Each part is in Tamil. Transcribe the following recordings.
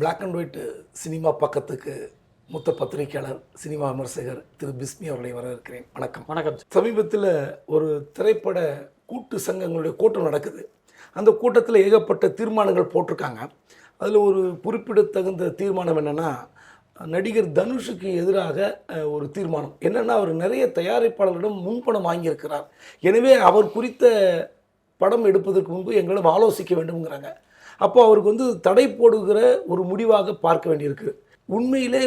பிளாக் அண்ட் ஒயிட் சினிமா பக்கத்துக்கு மூத்த பத்திரிகையாளர் சினிமா விமர்சகர் திரு பிஸ்மி அவர்களை வரவேற்கிறேன். வணக்கம். வணக்கம். சமீபத்தில் ஒரு திரைப்பட கூட்டு சங்கங்களுடைய கூட்டம் நடக்குது. அந்த கூட்டத்தில் ஏகப்பட்ட தீர்மானங்கள் போட்டிருக்காங்க. அதில் ஒரு குறிப்பிடத்தகுந்த தீர்மானம் என்னென்னா, நடிகர் தனுஷுக்கு எதிராக ஒரு தீர்மானம் என்னென்னா, அவர் நிறைய தயாரிப்பாளர்களிடம் முன்பணம் வாங்கியிருக்கிறார். எனவே அவர் குறித்த படம் எடுப்பதற்கு முன்பு எங்களிடம் ஆலோசிக்க வேண்டும்ங்கிறாங்க. அப்போ அவருக்கு தடை போடுகிற ஒரு முடிவாக பார்க்க வேண்டியிருக்கு. உண்மையிலே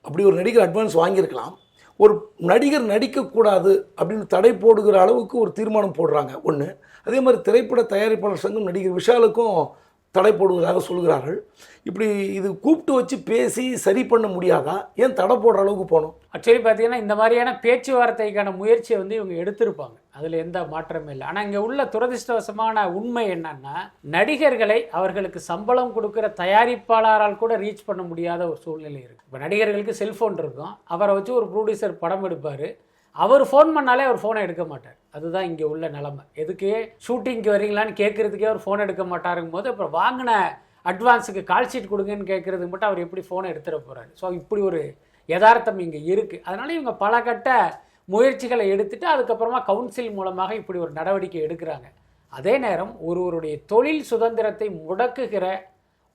அப்படி ஒரு நடிகர் அட்வான்ஸ் வாங்கியிருக்கலாம். ஒரு நடிகர் நடிக்கக்கூடாது அப்படின்னு தடை போடுகிற அளவுக்கு ஒரு தீர்மானம் போடுறாங்க ஒன்று. அதே மாதிரி திரைப்பட தயாரிப்பாளர் சங்கம் நடிகர் விஷாலுக்கும் தடை போடுவதாக சொல்கிறார்கள். இப்படி இது கூப்பிட்டு வச்சு பேசி சரி பண்ண முடியாதா? ஏன் தடை போடுற அளவுக்கு போகணும்? ஆக்சுவலி பார்த்தீங்கன்னா, இந்த மாதிரியான பேச்சுவார்த்தைக்கான முயற்சியை இவங்க எடுத்திருப்பாங்க. அதில் எந்த மாற்றமே இல்லை. ஆனால் இங்கே உள்ள துரதிருஷ்டவசமான உண்மை என்னன்னா, நடிகர்களை அவர்களுக்கு சம்பளம் கொடுக்குற தயாரிப்பாளரால் கூட ரீச் பண்ண முடியாத ஒரு சூழ்நிலை இருக்குது. இப்போ நடிகர்களுக்கு செல்ஃபோன் இருக்கும். அவரை வச்சு ஒரு ப்ரொடியூசர் படம் எடுப்பார். அவர் ஃபோன் பண்ணாலே அவர் ஃபோனை எடுக்க மாட்டார். அதுதான் இங்கே உள்ள நிலைமை. எதுக்கு ஷூட்டிங்க்கு வரீங்களான்னு கேட்குறதுக்கே அவர் ஃபோன் எடுக்க மாட்டாருங்கும் போது, அப்புறம் வாங்கின அட்வான்ஸுக்கு கால் ஷீட் கொடுங்கன்னு கேட்குறதுக்கு மட்டும் அவர் எப்படி ஃபோனை எடுத்துட போகிறாரு? ஸோ இப்படி ஒரு யதார்த்தம் இங்கே இருக்குது. அதனால் இவங்க பல கட்ட முயற்சிகளை எடுத்துட்டு அதுக்கப்புறமா கவுன்சில் மூலமாக இப்படி ஒரு நடவடிக்கை எடுக்கிறாங்க. அதே நேரம் ஒருவருடைய தொழில் சுதந்திரத்தை முடக்குகிற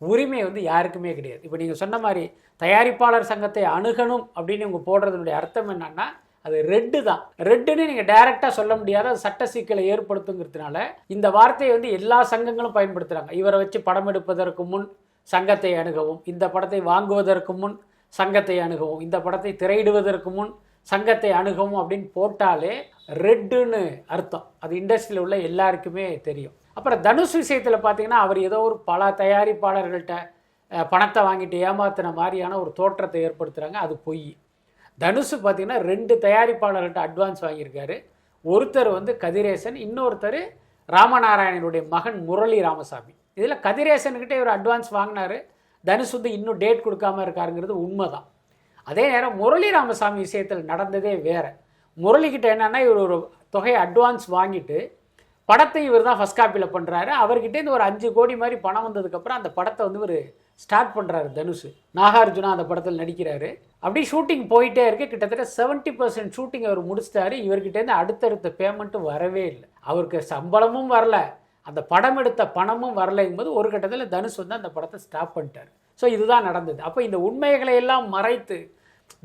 உரிமை யாருக்குமே கிடையாது. இப்போ நீங்கள் சொன்ன மாதிரி தயாரிப்பாளர் சங்கத்தை அணுகணும் அப்படின்னு இவங்க போடுறதுனுடைய அர்த்தம் என்னன்னா, அது ரெட்டு தான். ரெட்டுன்னு நீங்கள் டைரெக்டாக சொல்ல முடியாத அது சட்ட சிக்கலை ஏற்படுத்துங்கிறதுனால இந்த வார்த்தையை எல்லா சங்கங்களும் பயன்படுத்துகிறாங்க. இவரை வச்சு படம் எடுப்பதற்கு முன் சங்கத்தை அணுகவும், இந்த படத்தை வாங்குவதற்கு முன் சங்கத்தை அணுகவும், இந்த படத்தை திரையிடுவதற்கு முன் சங்கத்தை அணுகவும் அப்படின்னு போட்டாலே ரெட்டுன்னு அர்த்தம். அது இண்டஸ்ட்ரியில் உள்ள எல்லாருக்குமே தெரியும். அப்புறம் தனுஷ் விஷயத்தில் பார்த்தீங்கன்னா, அவர் ஏதோ ஒரு பல தயாரிப்பாளர்கள்ட்ட பணத்தை வாங்கிட்டு ஏமாத்தின மாதிரியான ஒரு தோற்றத்தை ஏற்படுத்துகிறாங்க. அது பொய். தனுஷ் பார்த்தீங்கன்னா 2 தயாரிப்பாளர்கள்ட்ட அட்வான்ஸ் வாங்கியிருக்காரு. ஒருத்தர் கதிரேசன், இன்னொருத்தர் ராமநாராயணனுடைய மகன் முரளி ராமசாமி. இதில் கதிரேசன்கிட்ட இவர் அட்வான்ஸ் வாங்கினார். தனுஷ் இன்னும் டேட் கொடுக்காம இருக்காருங்கிறது உண்மைதான். அதே நேரம் முரளி ராமசாமி விஷயத்தில் நடந்ததே வேறு. முரளிக்கிட்ட என்னென்னா, இவர் ஒரு தொகையை அட்வான்ஸ் வாங்கிட்டு படத்தை இவர் தான் ஃபஸ்ட் காப்பியில் பண்ணுறாரு. அவர்கிட்டேருந்து ஒரு 5 கோடி மாதிரி பணம் வந்ததுக்கப்புறம் அந்த படத்தை இவர் ஸ்டார்ட் பண்ணுறாரு. தனுஷ் நாகார்ஜுனா அந்த படத்தில் நடிக்கிறாரு. அப்படி ஷூட்டிங் போயிட்டே இருக்குது. கிட்டத்தட்ட 70% ஷூட்டிங் அவர் முடிச்சிட்டாரு. இவர்கிட்டேருந்து அடுத்தடுத்த பேமெண்ட்டும் வரவே இல்லை. அவருக்கு சம்பளமும் வரல, அந்த படம் எடுத்த பணமும் வரலைங்கும்போது ஒரு கட்டத்தில் தனுஷ் அந்த படத்தை ஸ்டாப் பண்ணிட்டார். ஸோ இதுதான் நடந்தது. அப்போ இந்த உண்மைகளை எல்லாம் மறைத்து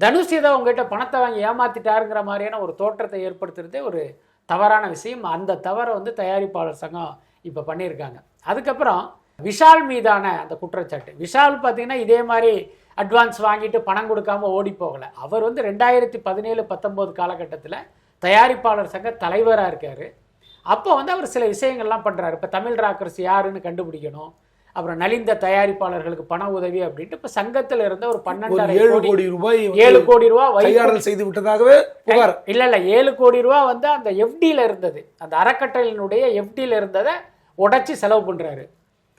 தனுஷ் ஏதோ உங்ககிட்ட பணத்தை வாங்கி ஏமாற்றிட்டாருங்கிற மாதிரியான ஒரு தோற்றத்தை ஏற்படுத்துறதே ஒரு தவறான விஷயம். அந்த தவறை தயாரிப்பாளர் சங்கம் இப்போ பண்ணியிருக்காங்க. அதுக்கப்புறம் விஷால் மீதான அந்த குற்றச்சாட்டு. விஷால் பார்த்தீங்கன்னா இதே மாதிரி அட்வான்ஸ் வாங்கிட்டு பணம் கொடுக்காம ஓடி போகலை. அவர் 2017-19 காலகட்டத்தில் தயாரிப்பாளர் சங்க தலைவராக இருக்கார். அப்போ அவர் சில விஷயங்கள்லாம் பண்ணுறாரு. இப்போ தமிழ் ராக்கர்ஸ் யாருன்னு கண்டுபிடிக்கணும், அப்புறம் நலிந்த தயாரிப்பாளர்களுக்கு பண உதவி அப்படின்ட்டு இப்போ சங்கத்தில் இருந்த ஒரு 12.5 கோடி ரூபாய் 7 கோடி ரூபாய் செய்து விட்டதாகவே புகார். இல்லை 7 கோடி ரூபா அந்த எஃப்டியில் இருந்தது, அந்த அறக்கட்டளையினுடைய எஃப்டியில் இருந்ததை உடைச்சி செலவு பண்ணுறாரு.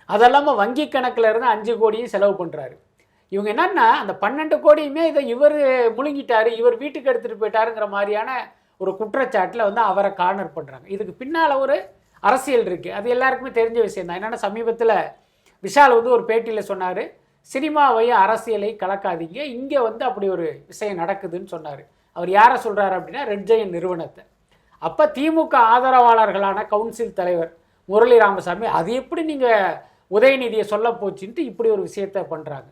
அதெல்லாமல் வங்கி கணக்கில் இருந்து 5 கோடியும் செலவு பண்ணுறாரு. இவங்க என்னன்னா, அந்த 12 கோடியுமே இதை இவர் முழுங்கிட்டாரு, இவர் வீட்டுக்கு எடுத்துகிட்டு போயிட்டாருங்கிற மாதிரியான ஒரு குற்றச்சாட்டில் அவரை கார்னர் பண்ணுறாங்க. இதுக்கு பின்னால் ஒரு அரசியல் இருக்குது. அது எல்லாருக்குமே தெரிஞ்ச விஷயம் தான். என்னென்னா, சமீபத்தில் விஷால் ஒரு பேட்டியில் சொன்னார், சினிமாவையும் அரசியலை கலக்காதீங்க, இங்கே அப்படி ஒரு விஷயம் நடக்குதுன்னு சொன்னார். அவர் யாரை சொல்கிறாரு அப்படின்னா, ரெட் ஜெயண்ட் நிறுவனத்தை. அப்போ திமுக ஆதரவாளர்களான கவுன்சில் தலைவர் முரளி ராமசாமி, அது எப்படி நீங்கள் உதயநிதியை சொல்ல போச்சுன்ட்டு இப்படி ஒரு விஷயத்தை பண்ணுறாங்க.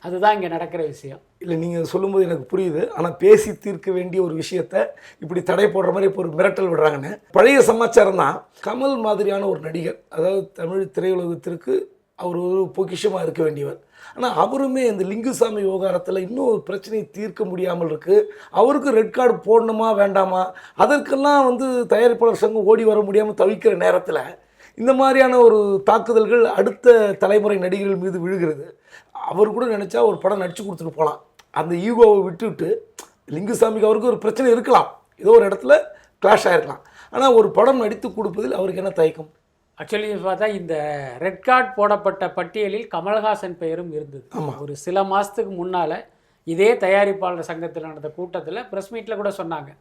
அதுதான் இங்கே நடக்கிற விஷயம். இல்லை, நீங்கள் சொல்லும்போது எனக்கு புரியுது. ஆனால் பேசி தீர்க்க வேண்டிய ஒரு விஷயத்த இப்படி தடை போடுற மாதிரி இப்போ ஒரு மிரட்டல் விடுறாங்கன்னு. பழைய சமாச்சாரம் தான். கமல் மாதிரியான ஒரு நடிகர், அதாவது தமிழ் திரையுலகத்திற்கு அவர் ஒரு பொக்கிஷமாக இருக்க வேண்டியவர். ஆனால் அவருமே இந்த லிங்குசாமி விவகாரத்தில் இன்னும் ஒரு பிரச்சனையை தீர்க்க முடியாமல் இருக்குது. அவருக்கு ரெட் கார்டு போடணுமா வேண்டாமா, அதற்கெல்லாம் தயாரிப்பாளர் சங்கம் ஓடி வர முடியாமல் தவிக்கிற நேரத்தில் இந்த மாதிரியான ஒரு தாக்குதல்கள் அடுத்த தலைமுறை நடிகர்கள் மீது விழுகிறது. அவர் கூட நினச்சா ஒரு படம் நடித்து கொடுத்துட்டு போகலாம். அந்த ஈகோவை விட்டுவிட்டு, லிங்குசாமிக்கு அவருக்கு ஒரு பிரச்சனை இருக்கலாம், ஏதோ ஒரு இடத்துல கிளாஷ் ஆகிருக்கலாம். ஆனால் ஒரு படம் நடித்து கொடுப்பதில் அவருக்கு என்ன தயக்கம்? ஆக்சுவலி பார்த்தா இந்த ரெட் கார்டு போடப்பட்ட பட்டியலில் கமல்ஹாசன் பெயரும் இருந்தது. ஒரு சில மாதத்துக்கு முன்னால் இதே தயாரிப்பாளர் சங்கத்தில் நடந்த கூட்டத்தில் ப்ரெஸ் மீட்டில் கூட சொன்னாங்க,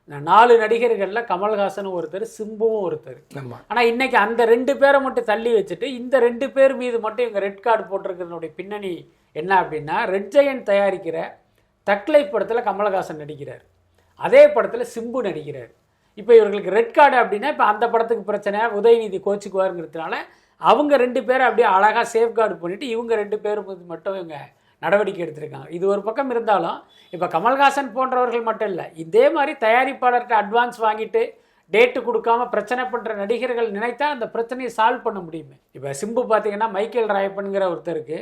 இந்த 4 நடிகர்களில் கமல்ஹாசன் ஒருத்தர், சிம்புவும் ஒருத்தர். ஆமாம். ஆனால் இன்னைக்கு அந்த 2 பேரை மட்டும் தள்ளி வச்சுட்டு இந்த 2 பேர் மீது மட்டும் இவங்க ரெட் கார்டு போட்டிருக்கிறதுனுடைய பின்னணி என்ன அப்படின்னா, ரெட் ஜெயண்ட் தயாரிக்கிற தக்லை படத்தில் கமல்ஹாசன் நடிக்கிறார், அதே படத்தில் சிம்பு நடிக்கிறார். இப்போ இவர்களுக்கு ரெட் கார்டு அப்படின்னா இப்போ அந்த படத்துக்கு பிரச்சனை, உதயநிதி கோச்சுக்குவாருங்கிறதுனால அவங்க 2 பேரை அப்படியே அழகாக சேஃப்கார்டு பண்ணிவிட்டு இவங்க 2 பேரும் மட்டும் இவங்க நடவடிக்கை எடுத்திருக்காங்க. இது ஒரு பக்கம் இருந்தாலும் இப்போ கமல்ஹாசன் போன்றவர்கள் மட்டும் இல்லை, இதே மாதிரி தயாரிப்பாளர்கிட்ட அட்வான்ஸ் வாங்கிட்டு டேட்டு கொடுக்காம பிரச்சனை பண்ணுற நடிகர்கள் நினைத்தா அந்த பிரச்சனையை சால்வ் பண்ண முடியுமே. இப்போ சிம்பு பார்த்தீங்கன்னா மைக்கேல் ராயப்பன்கிற ஒருத்தருக்கு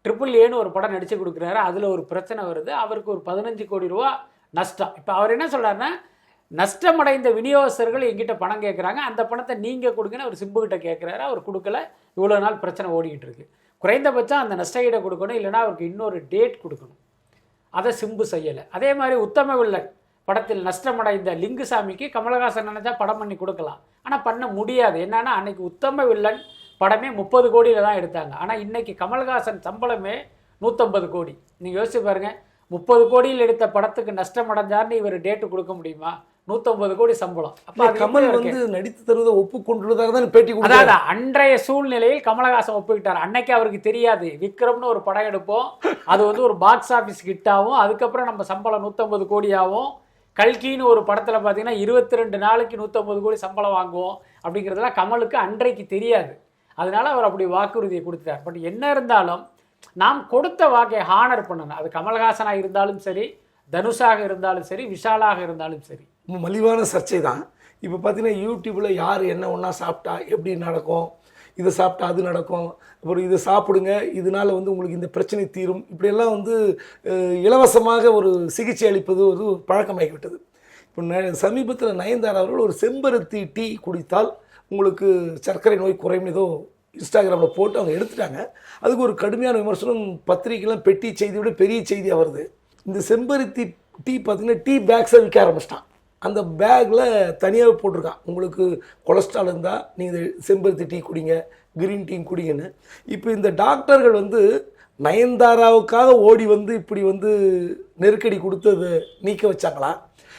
AAAன்னு ஒரு படம் நடித்து கொடுக்குறாரு, அதில் ஒரு பிரச்சனை வருது, அவருக்கு ஒரு 15 கோடி ரூபா நஷ்டம். இப்போ அவர் என்ன சொல்கிறாருன்னா, நஷ்டமடைந்த விநியோகஸ்தர்கள் எங்கிட்ட பணம் கேட்குறாங்க, அந்த பணத்தை நீங்கள் கொடுங்கன்னு அவர் சிம்புக்கிட்ட கேட்குறாரு, அவர் கொடுக்கல, இவ்வளோ நாள் பிரச்சனை ஓடிக்கிட்டு இருக்கு. குறைந்தபட்சம் அந்த நஷ்டஈடை கொடுக்கணும், இல்லைனா அவருக்கு இன்னொரு டேட் கொடுக்கணும். அதை சிம்பு செய்யலை. அதே மாதிரி உத்தம வில்லன் படத்தில் நஷ்டமடைந்த லிங்குசாமிக்கு கமலஹாசன் நினச்சா படம் பண்ணி கொடுக்கலாம், ஆனால் பண்ண முடியாது. என்னன்னா அன்னைக்கு உத்தம வில்லன் படமே 30 கோடியில் தான் எடுத்தாங்க. ஆனால் இன்னைக்கு கமல்ஹாசன் சம்பளமே 150 கோடி. நீங்கள் யோசிச்சு பாருங்கள், 30 கோடியில் எடுத்த படத்துக்கு நஷ்டம் அடைஞ்சார்னு இவர் டேட்டு கொடுக்க முடியுமா? 150 கோடி சம்பளம். அப்போ கமல் வந்து நடித்து தருவதை ஒப்புக்கொண்டுள்ளதாக தான் பேட்டி கொடுத்தாரு. அதான் அன்றைய சூழ்நிலையில் கமலஹாசன் ஒப்புக்கிட்டார். அன்னைக்கு அவருக்கு தெரியாது விக்ரம்னு ஒரு படம் எடுப்போம், அது வந்து ஒரு பாக்ஸ் ஆஃபீஸ் ஹிட் ஆகும், அதுக்கப்புறம் நம்ம சம்பளம் 150 கோடி ஆகும். கல்கின்னு ஒரு படத்தில் பார்த்தீங்கன்னா 22 நாளைக்கு 150 கோடி சம்பளம் வாங்குவோம் அப்படிங்கிறதுலாம் கமலுக்கு அன்றைக்கு தெரியாது. அதனால அவர் அப்படி வாக்குறுதியை கொடுத்தார். பட் என்ன இருந்தாலும் நாம் கொடுத்த வாக்கை ஹானர் பண்ணணும். அது கமல்ஹாசனாக இருந்தாலும் சரி, தனுஷாக இருந்தாலும் சரி, விஷாலாக இருந்தாலும் சரி. மலிவான சர்ச்சை தான். இப்போ பார்த்தீங்கன்னா யூடியூப்பில் யார் என்ன ஒன்றா சாப்பிட்டா எப்படி நடக்கும், இதை சாப்பிட்டா அது நடக்கும், அப்புறம் இதை சாப்பிடுங்க இதனால் வந்து உங்களுக்கு இந்த பிரச்சனை தீரும், இப்படியெல்லாம் வந்து இலவசமாக ஒரு சிகிச்சை அளிப்பது ஒரு பழக்கமாகிவிட்டது. இப்போ சமீபத்தில் நயன்தாரா அவர்கள் ஒரு செம்பருத்தி டீ குடித்தால் உங்களுக்கு சர்க்கரை நோய் குறையும் ஏதோ இன்ஸ்டாகிராமில் போட்டு அவங்க எடுத்துட்டாங்க. அதுக்கு ஒரு கடுமையான விமர்சனம் பத்திரிகைலாம் பெட்டி செய்தியை விட பெரிய செய்தியாக வருது. இந்த செம்பருத்தி டீ பார்த்திங்கன்னா டீ பேக்ஸை விற்க ஆரம்பிச்சிட்டான். அந்த பேக்கில் தனியாக போட்டிருக்கான், உங்களுக்கு கொலஸ்ட்ரால் இருந்தால் நீங்கள் செம்பருத்தி டீ குடிங்க, கிரீன் டீ குடிங்கன்னு. இப்போ இந்த டாக்டர்கள் வந்து நயன்தாராவுக்காக ஓடி வந்து இப்படி வந்து நெருக்கடி கொடுத்தது நீக்க வச்சாங்களா,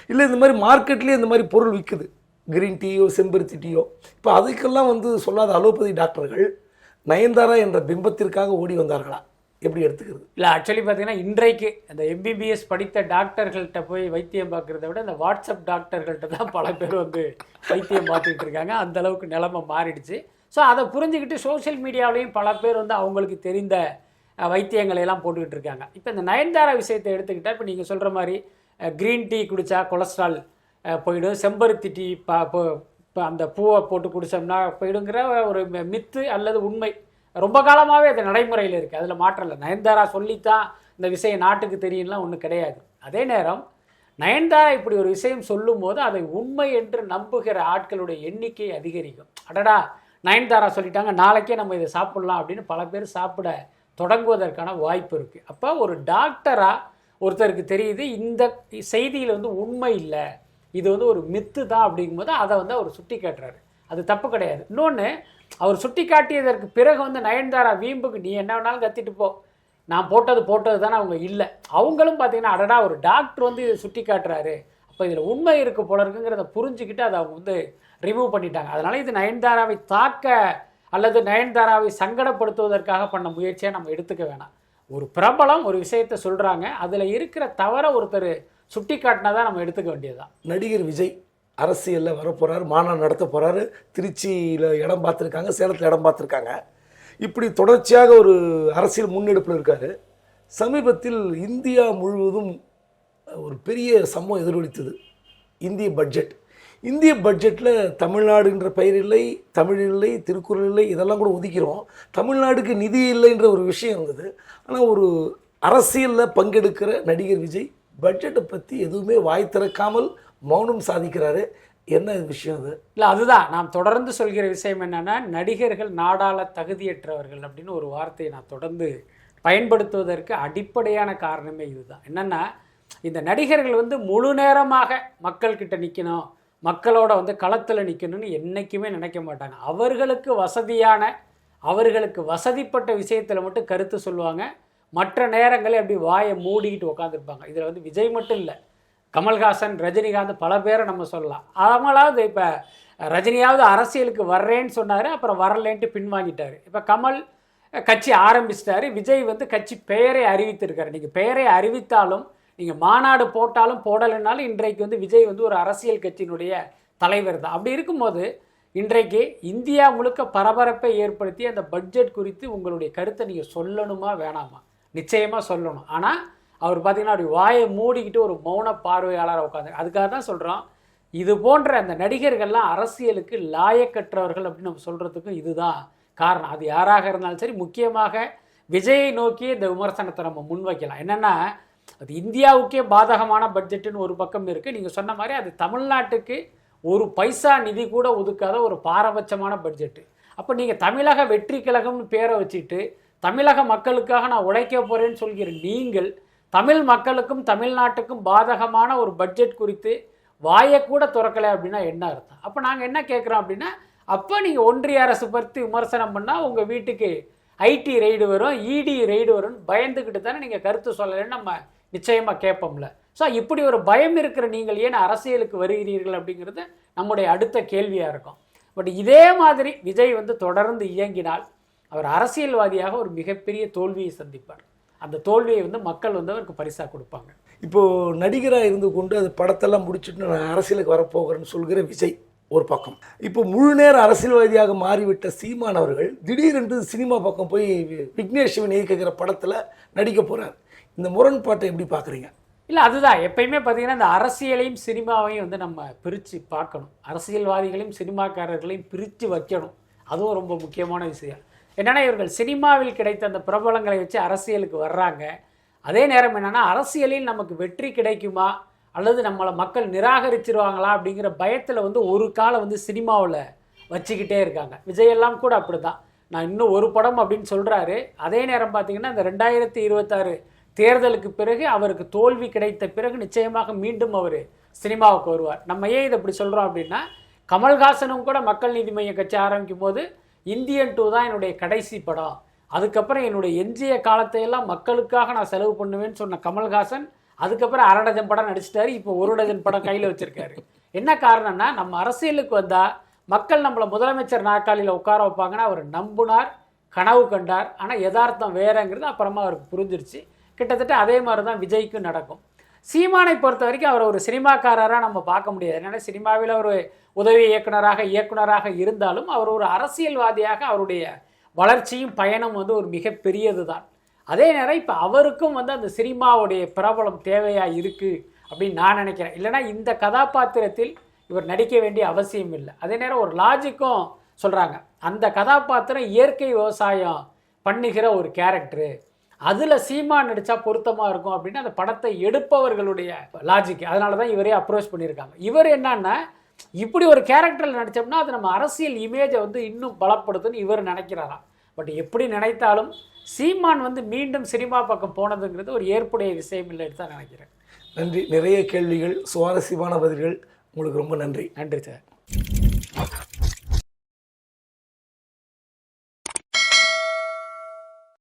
இல்லை இந்த மாதிரி மார்க்கெட்லேயே இந்த மாதிரி பொருள் விற்குது, கிரீன் டீயோ செம்பருத்தி டீயோ. இப்போ அதுக்கெல்லாம் வந்து சொல்லாத அலோபதி டாக்டர்கள் நயன்தாரா என்ற பிம்பத்திற்காக ஓடி வந்தார்களா, எப்படி எடுத்துக்கிறது? இல்லை, ஆக்சுவலி பார்த்தீங்கன்னா இன்றைக்கு அந்த MBBS படித்த டாக்டர்கள்ட்ட போய் வைத்தியம் பார்க்குறத விட இந்த வாட்ஸ்அப் டாக்டர்கள்ட்ட தான் பல பேர் வந்து வைத்தியம் பார்த்துக்கிட்டு இருக்காங்க. அந்த அளவுக்கு நிலைமை மாறிடுச்சு. ஸோ அதை புரிஞ்சுக்கிட்டு சோஷியல் மீடியாவிலையும் பல பேர் வந்து அவங்களுக்கு தெரிந்த வைத்தியங்களை எல்லாம் போட்டுக்கிட்டு இருக்காங்க. இப்போ இந்த நயன்தாரா விஷயத்தை எடுத்துக்கிட்டால் இப்போ நீங்கள் சொல்கிற மாதிரி க்ரீன் டீ குடித்தா கொலஸ்ட்ரால் போயிடும், செம்பருத்தி டீ அந்த பூவை போட்டு குடித்தோம்னா போயிடுங்கிற ஒரு மித்து அல்லது உண்மை ரொம்ப காலமாகவே அது நடைமுறையில் இருக்குது. அதில் மாற்றம் இல்லை. நயன்தாரா சொல்லித்தான் இந்த விஷயம் நாட்டுக்கு தெரியும்லாம் ஒன்றும் கிடையாது. அதே நேரம் நயன்தாரா இப்படி ஒரு விஷயம் சொல்லும் போது அதை உண்மை என்று நம்புகிற ஆட்களுடைய எண்ணிக்கை அதிகரிக்கும். அடடா நயன்தாரா சொல்லிட்டாங்க, நாளைக்கே நம்ம இதை சாப்பிட்லாம் அப்படின்னு பல பேர் சாப்பிட தொடங்குவதற்கான வாய்ப்பு இருக்குது. அப்போ ஒரு டாக்டராக ஒருத்தருக்கு தெரியுது இந்த செய்தியில் வந்து உண்மை இல்லை, இது வந்து ஒரு மித்து தான் அப்படிங்கும்போது அதை வந்து அவர் சுட்டி காட்டுறாரு. அது தப்பு கிடையாது. இன்னொன்று, அவர் சுட்டி காட்டியதற்கு பிறகு வந்து நயன்தாரா வீம்புக்கு நீ என்ன வேணாலும் கத்திட்டு போ, நான் போட்டது தானே அவங்க இல்லை. அவங்களும் பார்த்தீங்கன்னா அடடா ஒரு டாக்டர் வந்து இதை சுட்டி காட்டுறாரு, அப்போ இதில் உண்மை இருக்குது போல இருக்குங்கிறத புரிஞ்சுக்கிட்டு அதை அவங்க வந்து ரிமூவ் பண்ணிட்டாங்க. அதனால் இது நயன்தாராவை தாக்க அல்லது நயன்தாராவை சங்கடப்படுத்துவதற்காக பண்ண முயற்சியாக நம்ம எடுத்துக்க வேணாம். ஒரு பிரபலம் ஒரு விஷயத்தை சொல்கிறாங்க, அதில் இருக்கிற தவற ஒருத்தர் சுட்டி காட்டினா தான் நம்ம எடுத்துக்க வேண்டியதுதான். நடிகர் விஜய் அரசியலில் வரப்போகிறாரு, மாநாடு நடத்த போகிறாரு, திருச்சியில் இடம் பார்த்துருக்காங்க, சேலத்தில் இடம் பார்த்துருக்காங்க. இப்படி தொடர்ச்சியாக ஒரு அரசியல் முன்னெடுப்பில் இருக்கார். சமீபத்தில் இந்தியா முழுவதும் ஒரு பெரிய சம்பவம் எதிரொலித்தது. இந்திய பட்ஜெட்டில் தமிழ்நாடுன்ற பெயர் இல்லை, தமிழ் இல்லை, திருக்குறள் இல்லை, இதெல்லாம் கூட ஒதுக்கிறோம். தமிழ்நாடுக்கு நிதி இல்லைன்ற ஒரு விஷயம் இருந்தது. ஆனால் ஒரு அரசியலில் பங்கெடுக்கிற நடிகர் விஜய் பட்ஜெட்டை பற்றி எதுவுமே வாய் திறக்காமல் மௌனம் சாதிக்கிறாரு. என்ன விஷயம் அது? இல்லை, அதுதான் நாம் தொடர்ந்து சொல்கிற விஷயம் என்னென்னா, நடிகர்கள் நாடாள தகுதியற்றவர்கள் அப்படின்னு ஒரு வார்த்தையை நான் தொடர்ந்து பயன்படுத்துவதற்கு அடிப்படையான காரணமே இதுதான். என்னென்னா, இந்த நடிகர்கள் வந்து முழு நேரமாக மக்கள்கிட்ட நிற்கணும், மக்களோட வந்து களத்தில் நிற்கணும்னு என்றைக்குமே நினைக்க மாட்டாங்க. அவர்களுக்கு வசதிப்பட்ட விஷயத்தில் மட்டும் கருத்து சொல்லுவாங்க, மற்ற நேரங்களே அப்படி வாயை மூடிக்கிட்டு உட்காந்துருப்பாங்க. இதில் வந்து விஜய் மட்டும் இல்லை, கமல்ஹாசன், ரஜினிகாந்த், பல பேரை நம்ம சொல்லலாம். அவங்களாவது இப்போ ரஜினியாவது அரசியலுக்கு வர்றேன்னு சொன்னார், அப்புறம் வரலேன்ட்டு பின்வாங்கிட்டார். இப்போ கமல் கட்சி ஆரம்பிச்சிட்டாரு. விஜய் வந்து கட்சி பெயரை அறிவித்திருக்காரு. நீங்கள் பெயரை அறிவித்தாலும், நீங்கள் மாநாடு போட்டாலும் போடலைன்னாலும் இன்றைக்கு வந்து விஜய் வந்து ஒரு அரசியல் கட்சியினுடைய தலைவர் தான். அப்படி இருக்கும்போது இன்றைக்கு இந்தியா முழுக்க பரபரப்பை ஏற்படுத்தி அந்த பட்ஜெட் குறித்து உங்களுடைய கருத்தை நீங்கள் சொல்லணுமா வேணாமா? நிச்சயமாக சொல்லணும். ஆனால் அவர் பார்த்தீங்கன்னா அப்படி வாயை மூடிக்கிட்டு ஒரு மௌன பார்வையாளராக உட்காந்து, அதுக்காக தான் சொல்கிறோம், இது போன்ற அந்த நடிகர்கள்லாம் அரசியலுக்கு லாயக்கற்றவர்கள் அப்படின்னு நம்ம சொல்கிறதுக்கும் இதுதான் காரணம். அது யாராக இருந்தாலும் சரி, முக்கியமாக விஜயை நோக்கி இந்த விமர்சனத்தை நம்ம முன்வைக்கலாம். என்னென்னா, அது இந்தியாவுக்கே பாதகமான பட்ஜெட்டுன்னு ஒரு பக்கம் இருக்குது. நீங்கள் சொன்ன மாதிரி அது தமிழ்நாட்டுக்கு ஒரு பைசா நிதி கூட ஒதுக்காத ஒரு பாரபட்சமான பட்ஜெட்டு. அப்போ நீங்கள் தமிழக வெற்றி கழகம்னு பேரை வச்சுட்டு தமிழக மக்களுக்காக நான் உழைக்க போகிறேன்னு சொல்கிற நீங்கள் தமிழ் மக்களுக்கும் தமிழ்நாட்டுக்கும் பாதகமான ஒரு பட்ஜெட் குறித்து வாயை கூட திறக்கலை அப்படின்னா என்ன அர்த்தம்? அப்போ நாங்கள் என்ன கேட்குறோம் அப்படின்னா, அப்போ நீங்கள் ஒன்றிய அரசு பற்றி விமர்சனம் பண்ணால் உங்கள் வீட்டுக்கு ஐடி ரெய்டு வரும், இடி ரெய்டு வரும்னு பயந்துக்கிட்டு தானே நீங்கள் கருத்து சொல்லலைன்னு நம்ம நிச்சயமாக கேட்போம்ல. ஸோ இப்படி ஒரு பயம் இருக்கிற நீங்கள் ஏன் அரசியலுக்கு வருகிறீர்கள் அப்படிங்கிறது நம்முடைய அடுத்த கேள்வியாக இருக்கும். பட் இதே மாதிரி விஜய் வந்து தொடர்ந்து இயங்கினால் அவர் அரசியல்வாதியாக ஒரு மிகப்பெரிய தோல்வியை சந்திப்பார். அந்த தோல்வியை வந்து மக்கள் வந்து அவருக்கு பரிசாக கொடுப்பாங்க. இப்போது நடிகராக இருந்து கொண்டு அது படத்தெல்லாம் முடிச்சுட்டு நான் அரசியலுக்கு வரப்போகிறேன்னு சொல்கிற விஜய் ஒரு பக்கம், இப்போ முழு நேர அரசியல்வாதியாக மாறிவிட்ட சீமான் அவர்கள் திடீரென்று சினிமா பக்கம் போய் விக்னேஷ் சிவன் இயக்குகிற படத்தில் நடிக்க போகிறார். இந்த முரண்பாட்டை எப்படி பார்க்குறீங்க? இல்லை, அதுதான் எப்பயுமே பார்த்தீங்கன்னா இந்த அரசியலையும் சினிமாவையும் வந்து நம்ம பிரித்து பார்க்கணும். அரசியல்வாதிகளையும் சினிமாக்காரர்களையும் பிரித்து வைக்கணும். அதுவும் ரொம்ப முக்கியமான விஷயம். என்னென்னா, இவர்கள் சினிமாவில் கிடைத்த அந்த பிரபலங்களை வச்சு அரசியலுக்கு வர்றாங்க. அதே நேரம் என்னென்னா, அரசியலில் நமக்கு வெற்றி கிடைக்குமா அல்லது நம்மளை மக்கள் நிராகரிச்சிருவாங்களா அப்படிங்கிற பயத்தில் வந்து ஒரு காலம் வந்து சினிமாவில் வச்சுக்கிட்டே இருக்காங்க. விஜயெல்லாம் கூட அப்படி தான், நான் இன்னும் ஒரு படம் அப்படின்னு சொல்கிறாரு. அதே நேரம் பார்த்திங்கன்னா இந்த 2026 தேர்தலுக்கு பிறகு அவருக்கு தோல்வி கிடைத்த பிறகு நிச்சயமாக மீண்டும் அவர் சினிமாவுக்கு வருவார். நம்ம ஏன் இதை இப்படி சொல்கிறோம் அப்படின்னா, கமல்ஹாசனும் கூட மக்கள் நீதி மையம் கட்சி ஆரம்பிக்கும் போது இந்தியன் 2 தான் என்னுடைய கடைசி படம், அதுக்கப்புறம் என்னுடைய எஞ்சிய காலத்தையெல்லாம் மக்களுக்காக நான் செலவு பண்ணுவேன்னு சொன்ன கமல்ஹாசன் அதுக்கப்புறம் 1/2 டஜன் படம் நடிச்சிட்டாரு. இப்போ 1 டஜன் படம் கையில் வச்சுருக்காரு. என்ன காரணம்னா, நம்ம அரசியலுக்கு வந்தால் மக்கள் நம்மளை முதலமைச்சர் நாற்காலியில் உட்கார வைப்பாங்கன்னா அவர் நம்பினார், கனவு கண்டார். ஆனால் யதார்த்தம் வேறங்கிறது அப்புறமா அவருக்கு புரிஞ்சிருச்சு. கிட்டத்தட்ட அதே மாதிரி தான் விஜய்க்கு நடக்கும். சீமானை பொறுத்த வரைக்கும் அவர் ஒரு சினிமாக்காரராக நம்ம பார்க்க முடியாது. என்னென்னா, சினிமாவில் ஒரு உதவி இயக்குனராக இருந்தாலும் அவர் ஒரு அரசியல்வாதியாக அவருடைய வளர்ச்சியும் பயணம் வந்து ஒரு மிகப்பெரியது தான். அதே நேரம் இப்போ அவருக்கும் வந்து அந்த சினிமாவுடைய பிரபலம் தேவையாக இருக்குது அப்படின்னு நான் நினைக்கிறேன். இல்லைனா இந்த கதாபாத்திரத்தில் இவர் நடிக்க வேண்டிய அவசியம் இல்லை. அதே நேரம் ஒரு லாஜிக்கும் சொல்கிறாங்க, அந்த கதாபாத்திரம் இயற்கை விவசாயம் பண்ணுகிற ஒரு கேரக்டரு, அதில் சீமான் நடித்தா பொருத்தமாக இருக்கும் அப்படின்னு அந்த படத்தை எடுப்பவர்களுடைய லாஜிக். அதனால தான் இவரே அப்ரோச் பண்ணியிருக்காங்க. இவர் என்னன்னா, இப்படி ஒரு கேரக்டரில் நடித்தோம்னா அது நம்ம அரசியல் இமேஜை வந்து இன்னும் பலப்படுத்துன்னு இவர் நினைக்கிறாராம். பட் எப்படி நினைத்தாலும் சீமான் வந்து மீண்டும் சினிமா பக்கம் போனதுங்கிறது ஒரு ஏற்புடைய விஷயம் இல்லைன்னு தான் நினைக்கிறேன். நன்றி. நிறைய கேள்விகள், சுவாரஸ்யமான பதில்கள். உங்களுக்கு ரொம்ப நன்றி. நன்றி சார்.